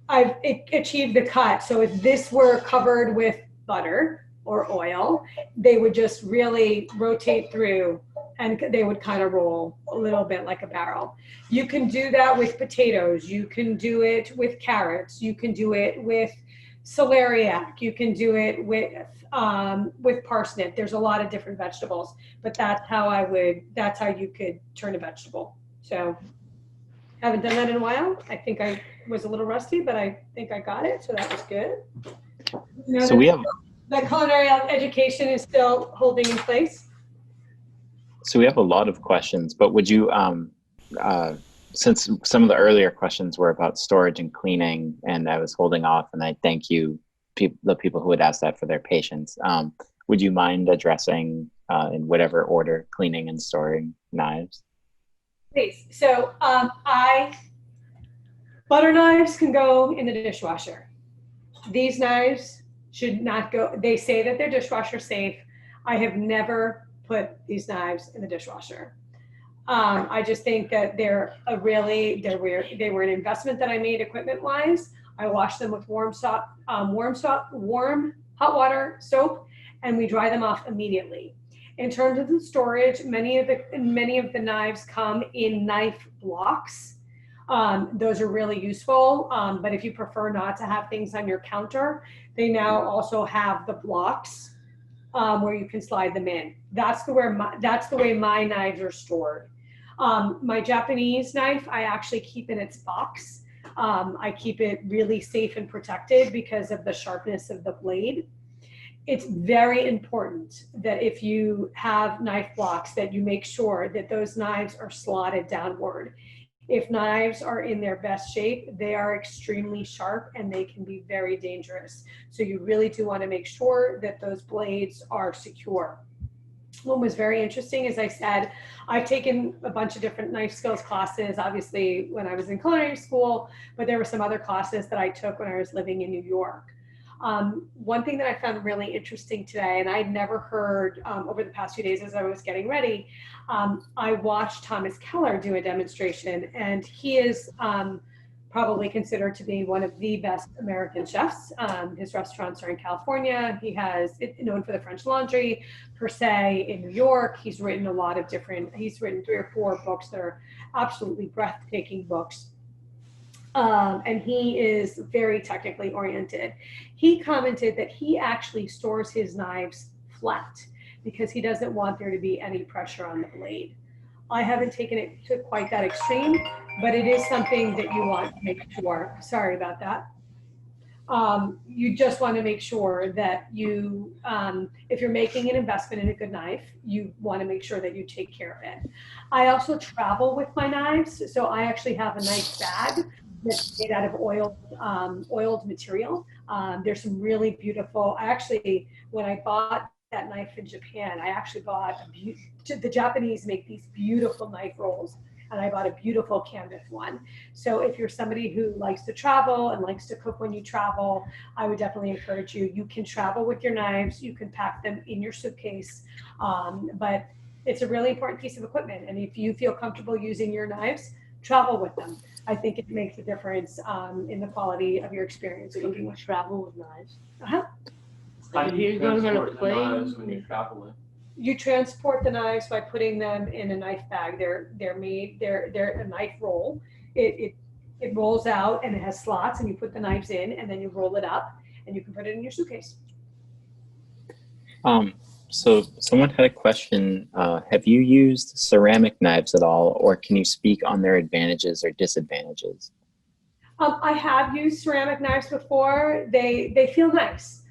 I've achieved the cut. So if this were covered with butter or oil, they would just really rotate through and they would kind of roll a little bit like a barrel. You can do that with potatoes. You can do it with carrots. You can do it with celeriac. You can do it with parsnip. There's a lot of different vegetables, but that's how you could turn a vegetable. So haven't done that in a while. I think I was a little rusty, but I think I got it. So that was good. So we have the culinary education is still holding in place. So we have a lot of questions, but would you, since some of the earlier questions were about storage and cleaning, and I was holding off, and I thank you, the people who would ask that for their patience. Would you mind addressing in whatever order cleaning and storing knives? Please. So butter knives can go in the dishwasher. These knives should not go. They say that they're dishwasher safe. I have never put these knives in the dishwasher. I just think that they were an investment that I made equipment wise. I wash them with warm hot water, soap, and we dry them off immediately. In terms of the storage, many of the knives come in knife blocks. Those are really useful, but if you prefer not to have things on your counter, they now also have the blocks where you can slide them in. That's the way my knives are stored. My Japanese knife, I actually keep in its box. I keep it really safe and protected because of the sharpness of the blade. It's very important that if you have knife blocks that you make sure that those knives are slotted downward. If knives are in their best shape, they are extremely sharp and they can be very dangerous. So you really do want to make sure that those blades are secure. What was very interesting, as I said, I've taken a bunch of different knife skills classes, obviously when I was in culinary school, but there were some other classes that I took when I was living in New York. One thing that I found really interesting today, and I'd never heard over the past few days as I was getting ready, I watched Thomas Keller do a demonstration, and he is probably considered to be one of the best American chefs. His restaurants are in California. He has known for the French Laundry, per se, in New York. He's written he's written 3 or 4 books that are absolutely breathtaking books. And he is very technically oriented. He commented that he actually stores his knives flat because he doesn't want there to be any pressure on the blade. I haven't taken it to quite that extreme, but it is something that you want to make sure. Sorry about that. You just want to make sure that you, if you're making an investment in a good knife, you want to make sure that you take care of it. I also travel with my knives, so I actually have a knife bag that's made out of oiled material. There's some really beautiful. When I bought that knife in Japan, I actually bought the Japanese make these beautiful knife rolls, and I bought a beautiful canvas one. So if you're somebody who likes to travel and likes to cook when you travel, I would definitely encourage you. You can travel with your knives. You can pack them in your suitcase, but it's a really important piece of equipment. And if you feel comfortable using your knives, travel with them. I think it makes a difference in the quality of your experience So you cooking can with. travel with knives. Uh-huh. Like if you're going on a Transport the knives when plane. you're traveling. You transport the knives by putting them in a knife bag. They're a knife roll. It rolls out and it has slots, and you put the knives in, and then you roll it up, and you can put it in your suitcase. So someone had a question. Have you used ceramic knives at all, or can you speak on their advantages or disadvantages? I have used ceramic knives before. They feel nice.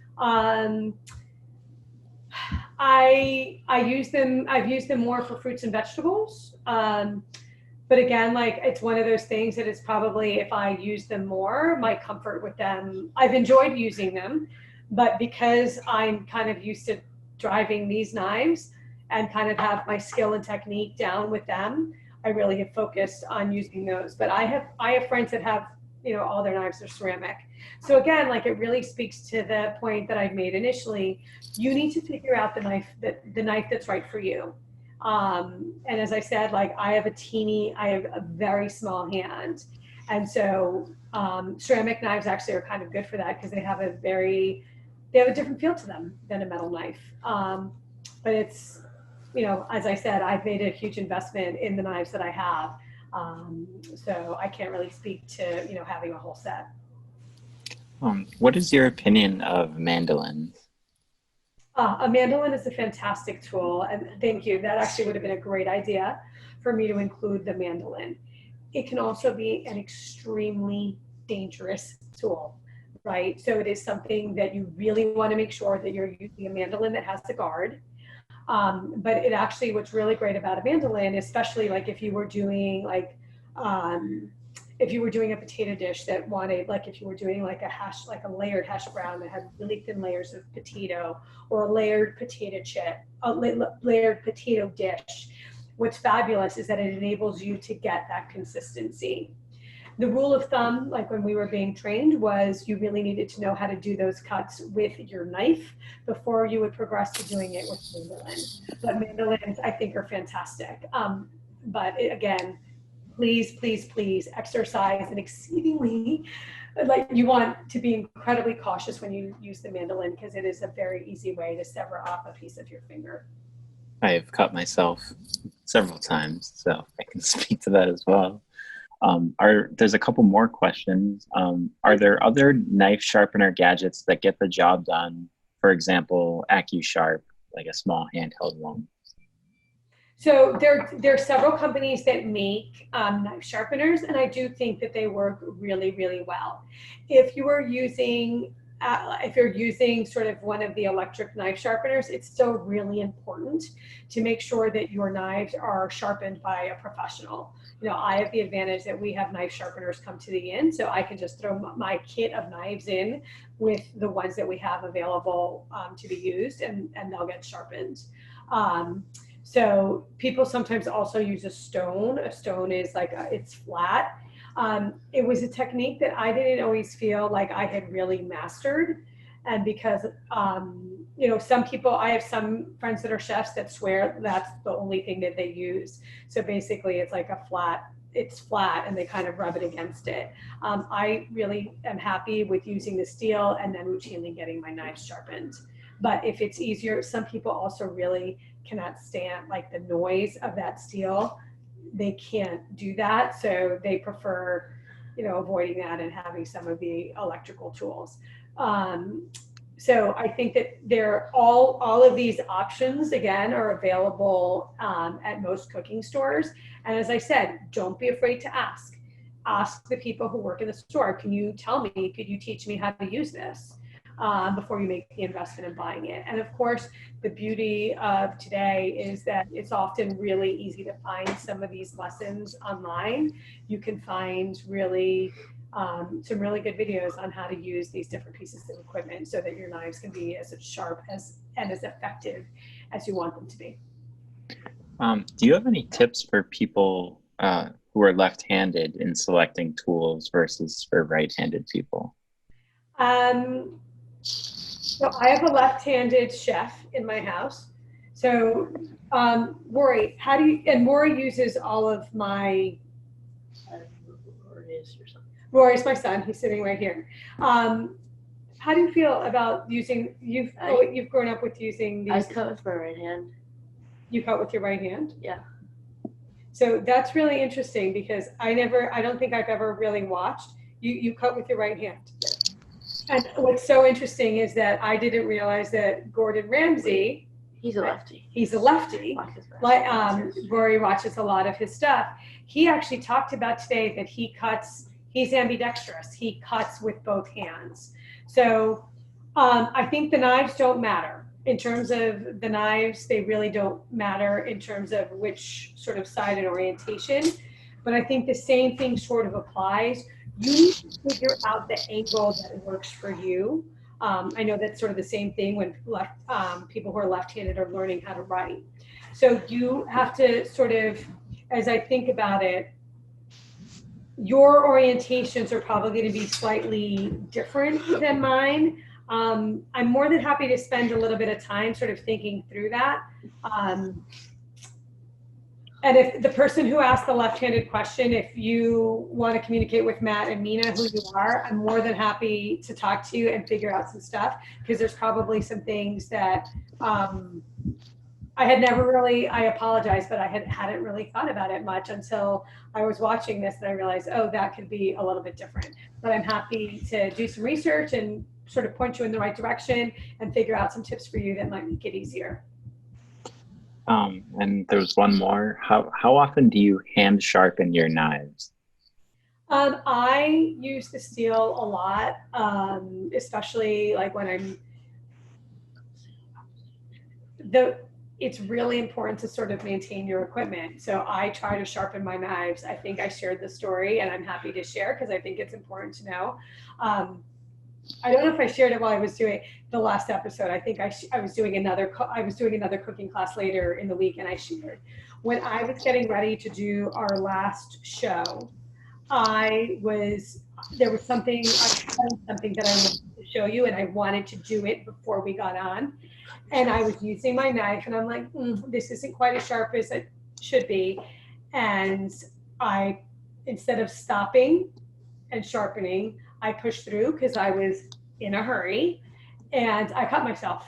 I use them. I've used them more for fruits and vegetables. But again, like it's one of those things that it's probably if I use them more, my comfort with them. I've enjoyed using them, but because I'm kind of used to driving these knives and kind of have my skill and technique down with them, I really have focused on using those. But I have friends that have, all their knives are ceramic. So again, like it really speaks to the point that I've made initially. You need to figure out the knife that's right for you. And as I said, like I have a very small hand. And so ceramic knives actually are kind of good for that because they have a different feel to them than a metal knife. But it's, as I said, I've made a huge investment in the knives that I have. So I can't really speak to, having a whole set. What is your opinion of mandolins? A mandolin is a fantastic tool, and thank you. That actually would have been a great idea for me to include the mandolin. It can also be an extremely dangerous tool, right? So it is something that you really want to make sure that you're using a mandolin that has the guard. But it actually, what's really great about a mandolin, especially like if you were doing a potato dish that wanted, like if you were doing like a layered hash brown that had really thin layers of potato, or a layered potato chip, a layered potato dish, what's fabulous is that it enables you to get that consistency. The rule of thumb, like when we were being trained, was you really needed to know how to do those cuts with your knife before you would progress to doing it with mandolin. But mandolins, I think, are fantastic. But again, please exercise and exceedingly, like you want to be incredibly cautious when you use the mandolin because it is a very easy way to sever off a piece of your finger. I have cut myself several times, so I can speak to that as well. There's a couple more questions. Are there other knife sharpener gadgets that get the job done? For example, AccuSharp, like a small handheld one. So there are several companies that make knife sharpeners, and I do think that they work really, really well. If you're using sort of one of the electric knife sharpeners, it's still really important to make sure that your knives are sharpened by a professional. I have the advantage that we have knife sharpeners come to the inn, so I can just throw my kit of knives in with the ones that we have available to be used, and they'll get sharpened. So people sometimes also use a stone. A stone is like, it's flat. It was a technique that I didn't always feel like I had really mastered. And because, I have some friends that are chefs that swear that's the only thing that they use. So basically it's like it's flat and they kind of rub it against it. I really am happy with using the steel and then routinely getting my knives sharpened. But if it's easier, some people also really cannot stand like the noise of that steel. They can't do that, so they prefer, avoiding that and having some of the electrical tools. So I think that all of these options again are available at most cooking stores. And as I said, don't be afraid to ask. ask the people who work in the store, can you tell me, could you teach me how to use this before you make the investment in buying it? And of course, the beauty of today is that it's often really easy to find some of these lessons online. You can find really some really good videos on how to use these different pieces of equipment so that your knives can be as sharp and as effective as you want them to be. Do you have any tips for people who are left-handed in selecting tools versus for right-handed people? So I have a left-handed chef in my house. So Rory, and Rory uses all of my, Rory's my son, he's sitting right here. How do you feel about using, you've grown up with using these? I cut with my right hand. You cut with your right hand? Yeah. So that's really interesting because I don't think I've ever really watched. You cut with your right hand. And what's so interesting is that I didn't realize that Gordon Ramsay, he's a lefty. He's a lefty. Like Rory watches a lot of his stuff. He actually talked about today that he's ambidextrous. He cuts with both hands. So I think the knives don't matter. In terms of the knives, they really don't matter in terms of which sort of side and orientation. But I think the same thing sort of applies. You need to figure out the angle that works for you. I know that's sort of the same thing when people who are left-handed are learning how to write. So you have to sort of, as I think about it, your orientations are probably going to be slightly different than mine. I'm more than happy to spend a little bit of time sort of thinking through that. And if the person who asked the left-handed question, if you want to communicate with Matt and Mina, who you are, I'm more than happy to talk to you and figure out some stuff, because there's probably some things that I had never really, I apologize, but I hadn't really thought about it much until I was watching this and I realized, oh, that could be a little bit different. But I'm happy to do some research and sort of point you in the right direction and figure out some tips for you that might make it easier. And there's one more. How often do you hand sharpen your knives? I use the steel a lot, especially like when it's really important to sort of maintain your equipment. So I try to sharpen my knives. I think I shared the story and I'm happy to share because I think it's important to know. I don't know if I shared it while I was doing the last episode. I think I was doing another cooking class later in the week, and I shared when I was getting ready to do our last show. There was something that I wanted to show you, and I wanted to do it before we got on. And I was using my knife, and I'm like, this isn't quite as sharp as it should be. And instead of stopping and sharpening, I pushed through because I was in a hurry, and I cut myself.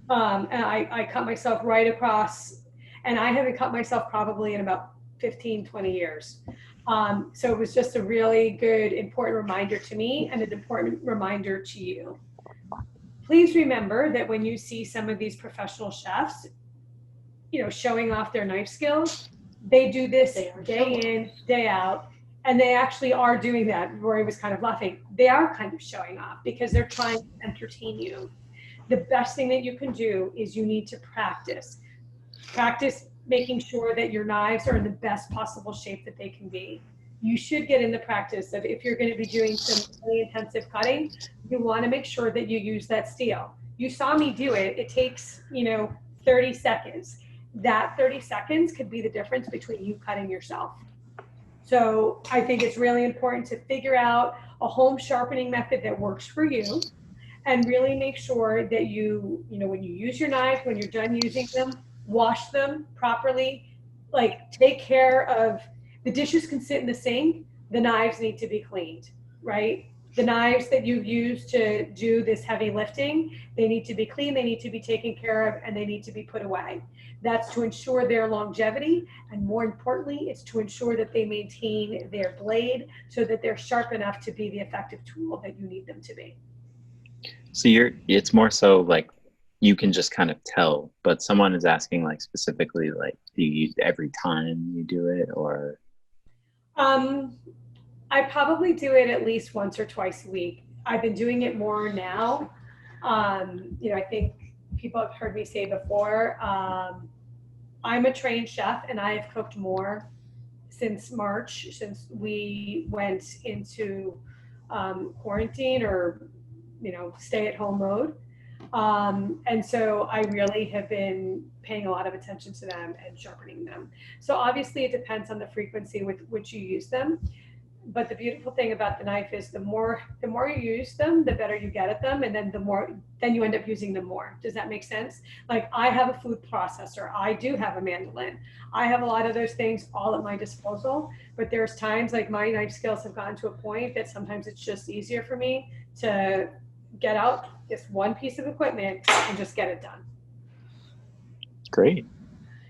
And I cut myself right across, and I haven't cut myself probably in about 15, 20 years. So it was just a really good, important reminder to me and an important reminder to you. Please remember that when you see some of these professional chefs, showing off their knife skills, they do this day in, day out. And they actually are doing that. Rory was kind of laughing. They are kind of showing off because they're trying to entertain you. The best thing that you can do is you need to practice. Practice making sure that your knives are in the best possible shape that they can be. You should get in the practice of, if you're going to be doing some really intensive cutting, you want to make sure that you use that steel. You saw me do it. It takes, 30 seconds. That 30 seconds could be the difference between you cutting yourself. So I think it's really important to figure out a home sharpening method that works for you, and really make sure that when you use your knife, when you're done using them, wash them properly. Like, take care of the dishes can sit in the sink. The knives need to be cleaned, right? The knives that you've used to do this heavy lifting, they need to be clean, they need to be taken care of, and they need to be put away. That's to ensure their longevity, and more importantly, it's to ensure that they maintain their blade so that they're sharp enough to be the effective tool that you need them to be. So it's more so like you can just kind of tell, but someone is asking like specifically, like, do you use every time you do it, or? I probably do it at least once or twice a week. I've been doing it more now. I think people have heard me say before, I'm a trained chef and I have cooked more since March, since we went into quarantine or, stay at home mode. And so I really have been paying a lot of attention to them and sharpening them. So obviously it depends on the frequency with which you use them. But the beautiful thing about the knife is the more you use them, the better you get at them, and then you end up using them more. Does that make sense? Like, I have a food processor, I do have a mandolin, I have a lot of those things all at my disposal. But there's times, like, my knife skills have gotten to a point that sometimes it's just easier for me to get out this one piece of equipment and just get it done. Great.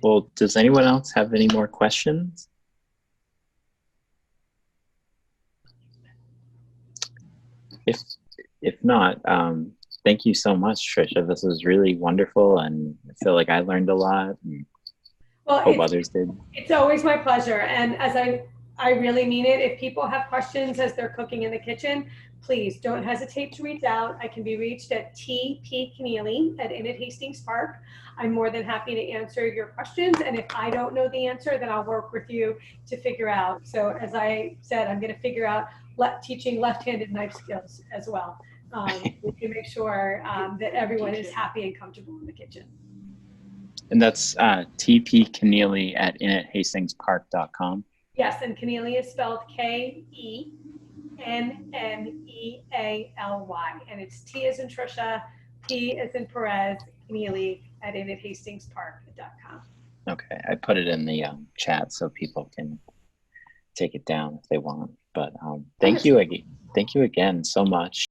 Well, does anyone else have any more questions? If not, thank you so much, Trisha. This was really wonderful, and I feel like I learned a lot. And hope others did. It's always my pleasure, and as I really mean it. If people have questions as they're cooking in the kitchen, please don't hesitate to reach out. I can be reached at TP Kennealy at Inn at Hastings Park. I'm more than happy to answer your questions, and if I don't know the answer, then I'll work with you to figure out. So as I said, I'm going to figure out teaching left-handed knife skills as well. We can make sure that everyone is happy and comfortable in the kitchen. And that's TP Kennealy at inathastingspark.com. Yes, and Kennealy is spelled Kennealy, and it's T as in Trisha, P as in Perez, Kennealy at inathastingspark.com. Okay, I put it in the chat so people can take it down if they want. But thank you again so much.